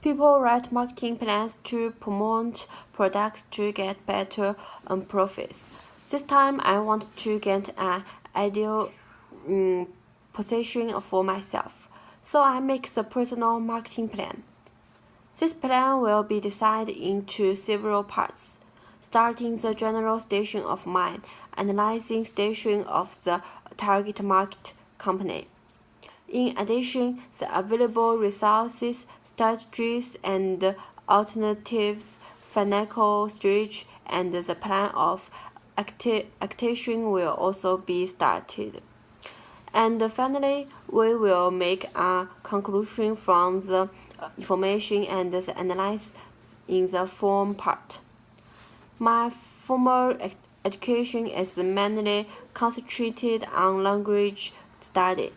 People write marketing plans to promote products to get better profits. This time, I want to get an ideal position for myself, so I make the personal marketing plan. This plan will be divided into several parts, starting the general station of mine, analyzing station of the target market company. In addition, the available resources, strategies, and alternatives, financial strategy, and the plan of action will also be started. And finally, we will make a conclusion from the information and the analysis in the form part. My formal education is mainly concentrated on language study.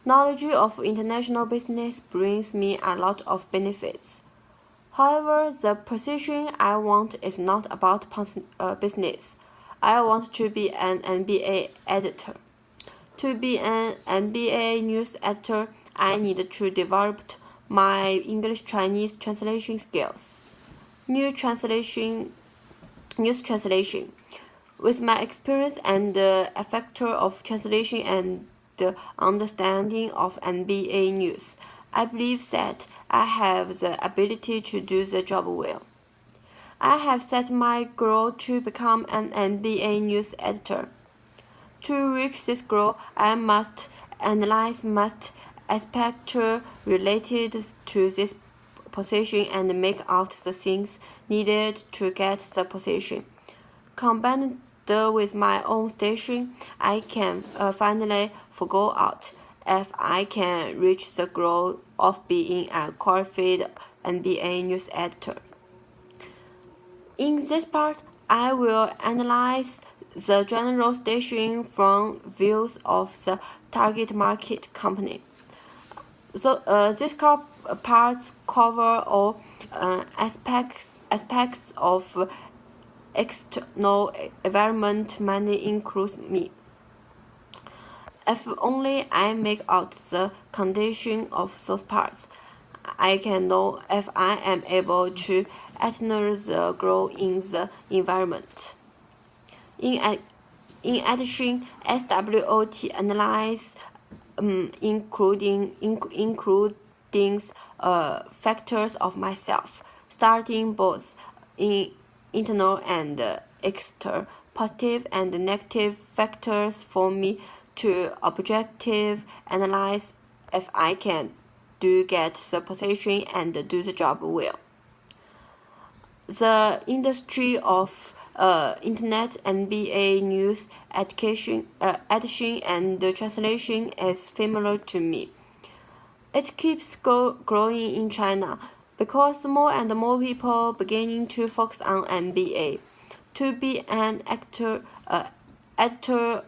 Knowledge of international business brings me a lot of benefits. However, the position I want is not about business. I want to be an MBA editor. To be an MBA news editor, I need to develop my English-Chinese translation skills. News translation. With my experience and factor of translation and understanding of MBA news, I believe that I have the ability to do the job well. I have set my goal to become an MBA news editor. To reach this goal, I must analyze most aspects related to this position and make out the things needed to get the position. Combined with my own station, I can finally figure out if I can reach the goal of being a qualified MBA news editor. In this part, I will analyze the general station from views of the target market company. So these parts cover all aspects of external environment, money includes me. If only I make out the condition of those parts, I can know if I am able to attain the growth in the environment. In addition, SWOT analyze including factors of myself, starting both in internal and external, positive and negative factors for me to objective analyze if I can get the position and do the job well. The industry of internet MBA news education, edition and translation is familiar to me. It keeps growing in China because more and more people beginning to focus on MBA. To be an editor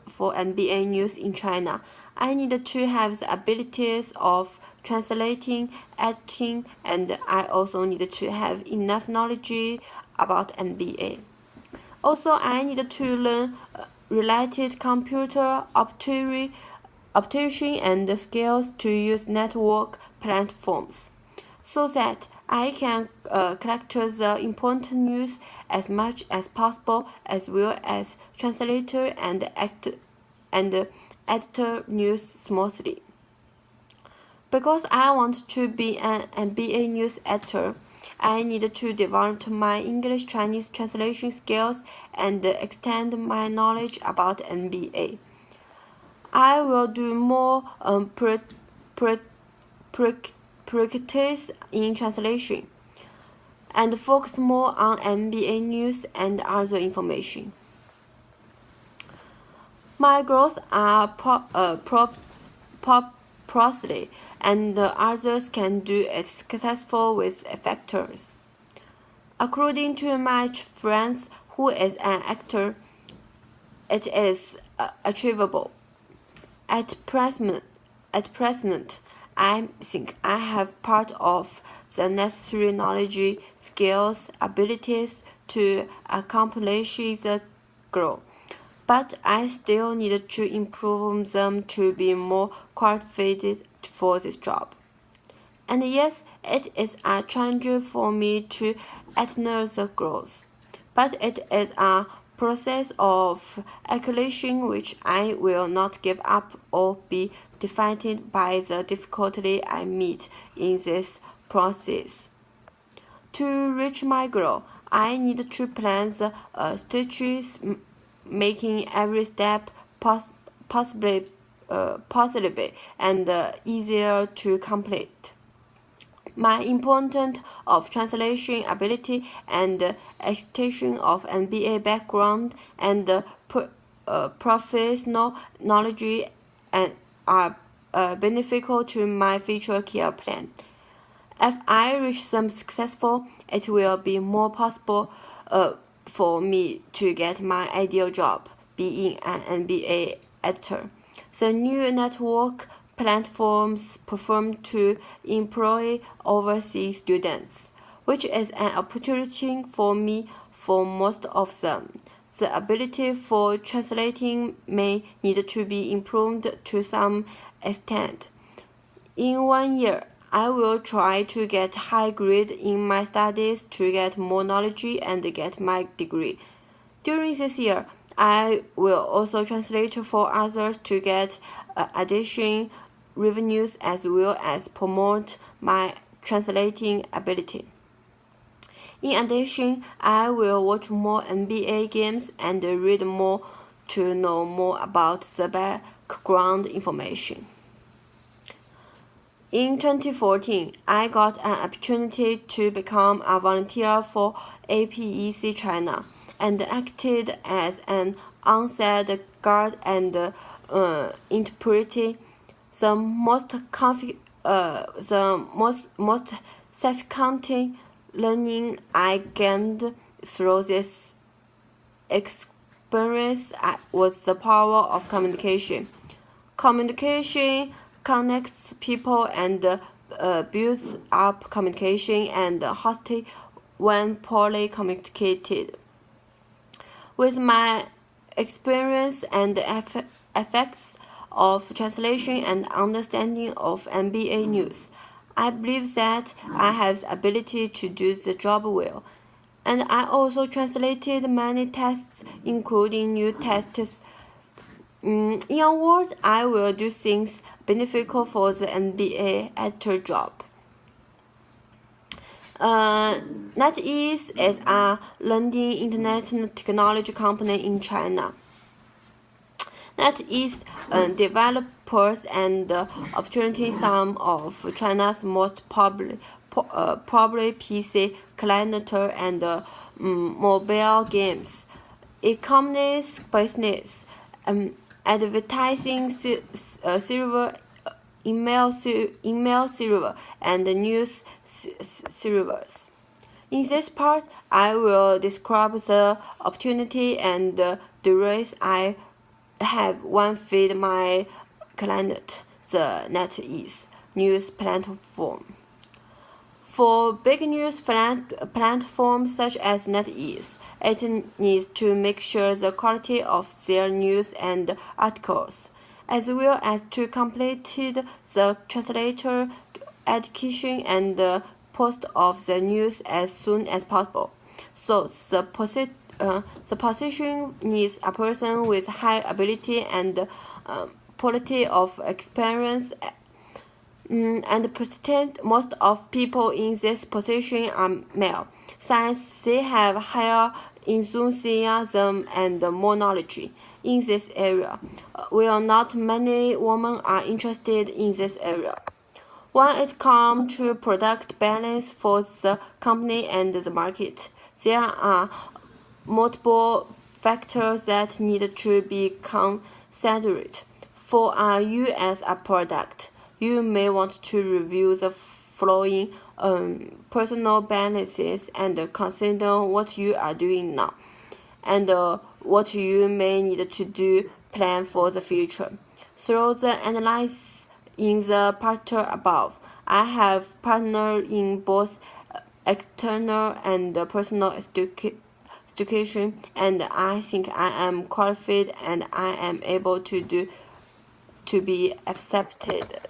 for MBA news in China, I need to have the abilities of translating, editing, and I also need to have enough knowledge about MBA. Also, I need to learn related computer operation and skills to use network platforms, so that I can collect the important news as much as possible, as well as translator and editor news smoothly. Because I want to be an MBA news editor, I need to develop my English-Chinese translation skills and extend my knowledge about MBA. I will do more practice in translation and focus more on MBA news and other information. My goals are properly, and others can do it successful with factors. According to my friends who is an actor, it is achievable. At present, I think I have part of the necessary knowledge, skills, abilities to accomplish the goal, but I still need to improve them to be more qualified for this job. And yes, it is a challenge for me to attain the growth, but it is a process of accumulation which I will not give up or be defeated by the difficulty I meet in this process. To reach my goal, I need to plan the stages, making every step possibly and easier to complete. My important of translation ability and extension of MBA background and professional knowledge and are beneficial to my future career plan. If I reach them successful, it will be more possible for me to get my ideal job, being an MBA editor. The new network platforms perform to employ overseas students, which is an opportunity for me for most of them. The ability for translating may need to be improved to some extent. In 1 year, I will try to get high grade in my studies to get more knowledge and get my degree. During this year, I will also translate for others to get additional revenues as well as promote my translating ability. In addition, I will watch more NBA games and read more to know more about the background information. In 2014, I got an opportunity to become a volunteer for APEC China and acted as an on-site guard and interpreter. The most significant learning I gained through this experience was the power of communication. Communication connects people and builds up communication and hostility when poorly communicated. With my experience and effects of translation and understanding of MBA news, I believe that I have the ability to do the job well. And I also translated many texts, including new texts. In a word, I will do things beneficial for the MBA editor job. NetEase is a leading internet technology company in China. NetEase developers and opportunity some of China's most popular PC, client, and mobile games, e-commerce business, advertising server, email server, and news servers. In this part, I will describe the opportunity and the race I have one feed my client, the NetEase news platform. For big news platforms such as NetEase, it needs to make sure the quality of their news and articles, as well as to complete the translator education and post of the news as soon as possible. So the position needs a person with high ability and quality of experience and persistent. Most of people in this position are male, since they have higher enthusiasm and more knowledge in this area, while not many women are interested in this area. When it comes to product balance for the company and the market, there are multiple factors that need to be considered. For you as a product, you may want to review the following personal balances and consider what you are doing now and what you may need to do plan for the future. Through the analysis in the part above, I have partnered in both external and personal education, and I think I am qualified and I am able to be accepted.